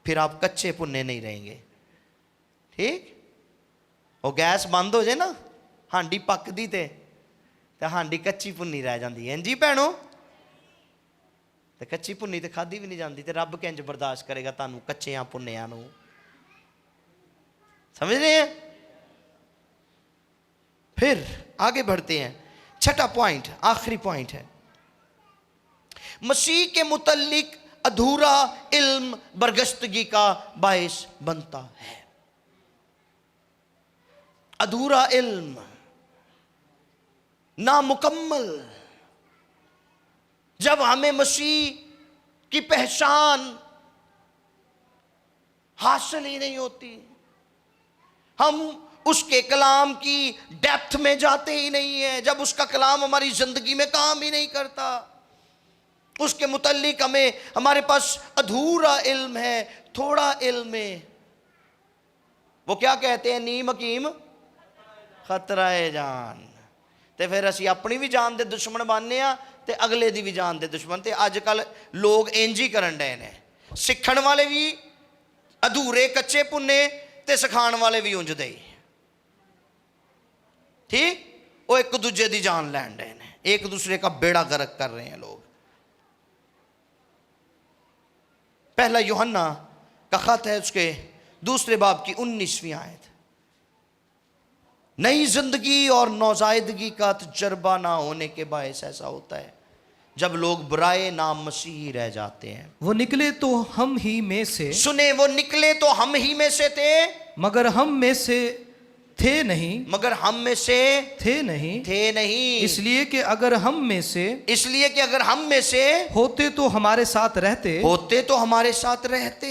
फिर आप कच्चे पुन्ने नहीं रहेंगे। ठीक। और गैस बंद हो जाए ना, हांडी पकदी ते हांडी कच्ची पुन्नी रह जाती है जी भैनों। तो कच्ची पुन्नी तो खाधी भी नहीं जाती, तो रब किंज बर्दाश्त करेगा तुहानू कच्चियां पुन्नियां नू? समझ रहे हैं? फिर आगे बढ़ते हैं। छठा पॉइंट, आखिरी पॉइंट है, मसीह के मुतल्लिक अधूरा इल्म बरगश्तगी का बायस बनता है। अधूरा इल्म, नामुकम्मल। जब हमें मसीह की पहचान हासिल ही नहीं होती, हम उसके कलाम की डेप्थ में जाते ही नहीं है, जब उसका कलाम हमारी जिंदगी में काम ही नहीं करता, उसके मुतल्लिक हमारे पास अधूरा इल्म है, थोड़ा इल्म है। वो क्या कहते हैं, नीम हकीम खतरा है जान। तो फिर असी अपनी भी जान दे दुश्मन बनने आ, ते अगले दी भी जान दे दुश्मन। ते अजकल लोग इंज ही करन डे ने, सीखण वाले भी अधूरे कच्चे पुन्ने ते सिखाण वाले भी उंज दे। ठीक। वो एक दूजे की जान लैन डे ने, एक दूसरे का बेड़ा गर्क कर रहे हैं लोग। पहला यूहन्ना का खत है, उसके दूसरे बाब की 19वीं आयत। नई जिंदगी और नौजायदगी का तजर्बा ना होने के बायस ऐसा होता है जब लोग बुराए नाम मसीही रह जाते हैं। वो निकले तो हम ही में से, सुने, वो निकले तो हम ही में से थे, मगर हम में से थे नहीं, मगर हम में से थे नहीं, थे नहीं। इसलिए कि अगर हम में से, इसलिए कि अगर हम में से होते तो हमारे साथ रहते, होते तो हमारे साथ रहते।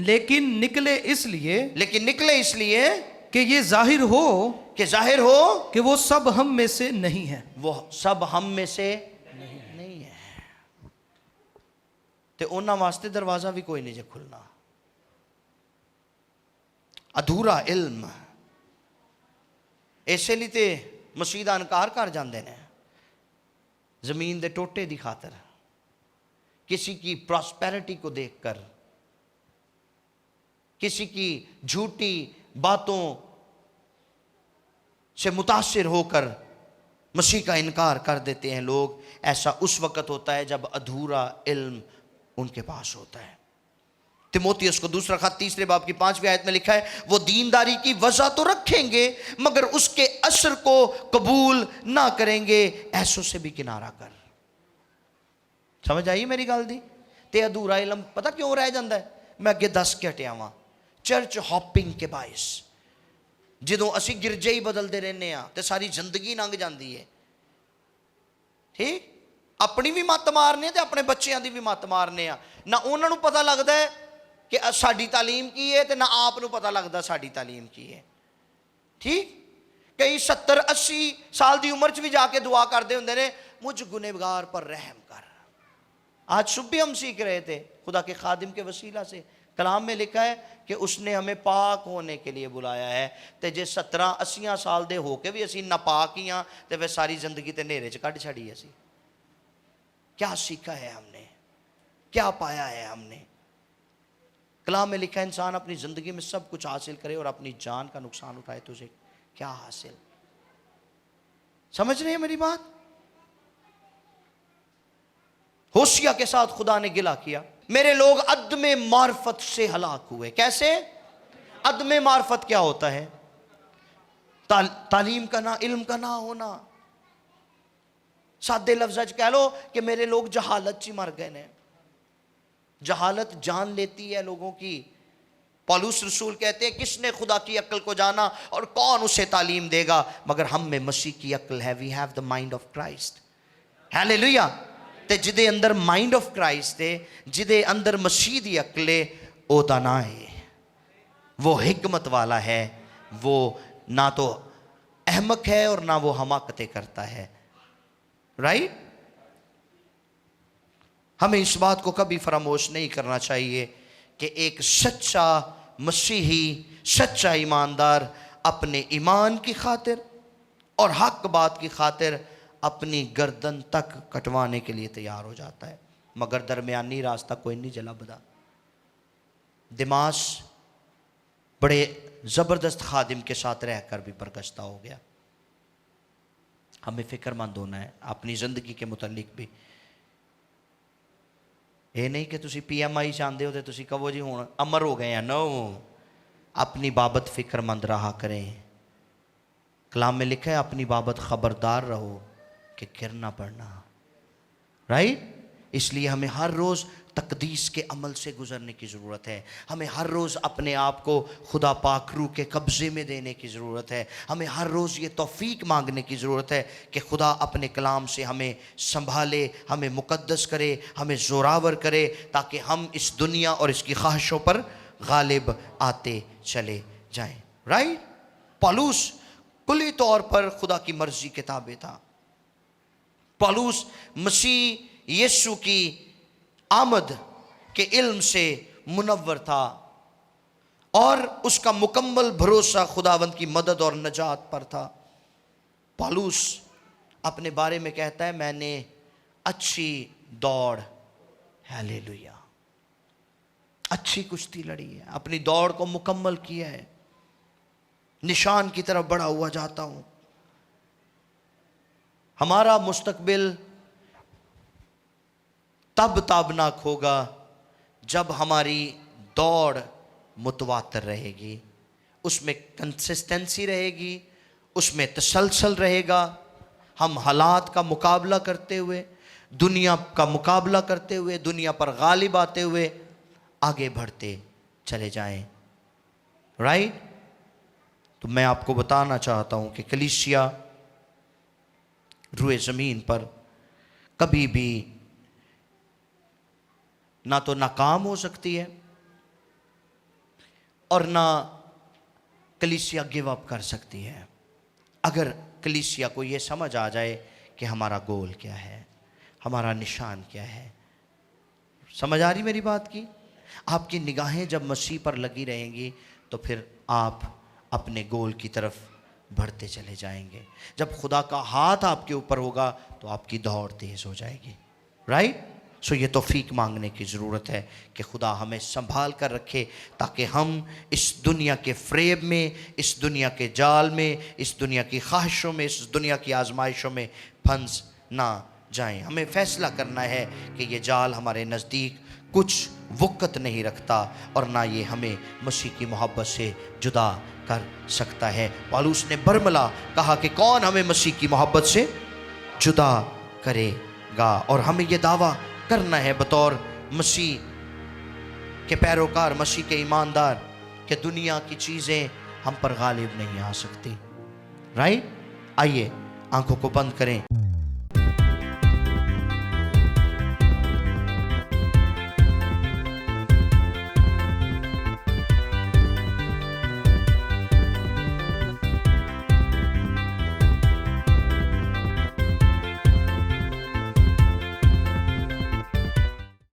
लेकिन निकले इसलिए, लेकिन निकले इसलिए कि ये जाहिर हो, कि जाहिर हो कि वो सब हम में से नहीं है। वो सब हम में से नहीं है। ते उन्हां वास्ते दरवाजा भी कोई नहीं जे खुलना। अधूरा इल्म, इसे लिए तो मसीह दा इनकार कर जाते हैं जमीन के टोटे की खातर, किसी की प्रॉस्पेरिटी को देखकर, किसी की झूठी बातों से मुतासिर होकर मसीह का इनकार कर देते हैं लोग। ऐसा उस वक्त होता है जब अधूरा इल्म उनके पास होता है। तिमोथियस को दूसरा खत 3 बाब की 5वीं आयत में लिखा है, वो दीनदारी की वजह तो रखेंगे मगर उसके असर को कबूल ना करेंगे, ऐसों से भी किनारा कर। समझ आई मेरी गल दी? ते अधूरा इल्म पता क्यों रह जाता है? मैं अगे दस के हटिया वां, चर्च हॉपिंग के बायस। ਜਦੋਂ ਅਸੀਂ गिरजे ही बदलते रहने तो सारी जिंदगी लंघ जाती है। ठीक। अपनी भी मत मारने तो अपने बच्चों की भी मत मारने ना उन्होंने पता लगता है कि साड़ी तालीम की है, तो ना आप पता लगता साड़ी तालीम की है। ठीक। कई 70-80 साल की उम्र च भी जाके दुआ करते होंगे ने, मुझ गुनहगार पर रहम कर। आज सुबह हम सीख रहे थे खुदा के खादिम के वसीला से। कलाम में लिखा है कि उसने हमें पाक होने के लिए बुलाया है। तो जे 70-80 साल दे होके भी असी नापाक ही हाँ तो फिर सारी जिंदगी तो नेरे च कढ़ छड़ी असी। क्या सीखा है हमने, क्या पाया है हमने? कलाम में लिखा है इंसान अपनी जिंदगी में सब कुछ हासिल करे और अपनी जान का नुकसान उठाए तो उसे क्या हासिल? समझ रहे हैं मेरी बात? होशिया के साथ खुदा ने गिला किया, मेरे लोग अदमे मार्फत से हलाक हुए। कैसे? अदमे मार्फत क्या होता है? तालीम का ना, इल्म का ना होना। सादे लफ्ज़ कह लो कि मेरे लोग जहालत च मर गए ने। जहालत जान लेती है लोगों की। पौलुस रसूल कहते हैं किसने खुदा की अक्ल को जाना और कौन उसे तालीम देगा, मगर हम में मसीह की अक्ल है। We have the mind of Christ. Hallelujah. ते जिदे अंदर माइंड ऑफ क्राइस्ट है, जिदे अंदर मसीह दी अक्ल है, वो दाना है, वो हिकमत वाला है, वो ना तो अहमक है और ना वो हमाकतें करता है। राइट? हमें इस बात को कभी फरामोश नहीं करना चाहिए कि एक सच्चा मसीही, सच्चा ईमानदार अपने ईमान की खातिर और हक बात की खातिर अपनी गर्दन तक कटवाने के लिए तैयार हो जाता है, मगर दरमियानी रास्ता कोई नहीं जला बदा। दिमाश बड़े ज़बरदस्त खादिम के साथ रहकर भी बरगश्ता हो गया। हमें फिक्रमंद होना है अपनी ज़िंदगी के मुतल्लिक भी। ये नहीं कि तुसी PMI चाहते हो तो तुसी कहो जी हुण अमर हो गए हैं। नो, अपनी बाबत फिक्रमंद रहा करें। कलाम में लिखा है अपनी बाबत खबरदार रहो कि गिर ना पड़ना। राइट? इसलिए हमें हर रोज़ तकदीस के अमल से गुजरने की ज़रूरत है। हमें हर रोज़ अपने आप को खुदा पाक रूह के कब्ज़े में देने की ज़रूरत है। हमें हर रोज़ ये तौफीक मांगने की ज़रूरत है कि खुदा अपने कलाम से हमें संभाले, हमें मुकद्दस करे, हमें ज़ोरावर करे, ताकि हम इस दुनिया और इसकी ख्वाहिशों पर गालिब आते चले जाएं। राइट? पौलुस कुल्ली तौर पर खुदा की मर्ज़ी के ताबे था। पौलुस मसीह यीशु की आमद के इल्म से मुनव्वर था और उसका मुकम्मल भरोसा खुदावंद की मदद और नजात पर था। पौलुस अपने बारे में कहता है मैंने अच्छी दौड़, हालेलुया, अच्छी कुश्ती लड़ी है, अपनी दौड़ को मुकम्मल किया है, निशान की तरफ बढ़ा हुआ जाता हूं। हमारा मुस्तकबिल तब ताबनाक होगा जब हमारी दौड़ मुतवातर रहेगी, उसमें कंसिस्टेंसी रहेगी, उसमें तसलसल रहेगा। हम हालात का मुकाबला करते हुए, दुनिया का मुकाबला करते हुए, दुनिया पर गालिब आते हुए आगे बढ़ते चले जाएं। राइट? तो मैं आपको बताना चाहता हूं कि कलीसिया रूए ज़मीन पर कभी भी ना तो नाकाम हो सकती है और ना कलीसिया गिव अप कर सकती है, अगर कलीसिया को ये समझ आ जाए कि हमारा गोल क्या है, हमारा निशान क्या है। समझ आ रही मेरी बात की? आपकी निगाहें जब मसीह पर लगी रहेंगी तो फिर आप अपने गोल की तरफ बढ़ते चले जाएंगे। जब खुदा का हाथ आपके ऊपर होगा तो आपकी दौड़ तेज हो जाएगी। राइट? सो ये तौफीक मांगने की ज़रूरत है कि खुदा हमें संभाल कर रखे, ताकि हम इस दुनिया के फ़रेब में, इस दुनिया के जाल में, इस दुनिया की ख्वाहिशों में, इस दुनिया की आजमाइशों में फंस ना जाएं। हमें फ़ैसला करना है कि ये जाल हमारे नज़दीक कुछ वक़्त नहीं रखता और ना ये हमें मसीह की मोहब्बत से जुदा कर सकता है। पौलुस ने बरमला कहा कि कौन हमें मसीह की मोहब्बत से जुदा करेगा। और हमें ये दावा करना है बतौर मसीह के पैरोकार, मसीह के ईमानदार, कि दुनिया की चीज़ें हम पर गालिब नहीं आ सकती। राइट? आइए आंखों को बंद करें।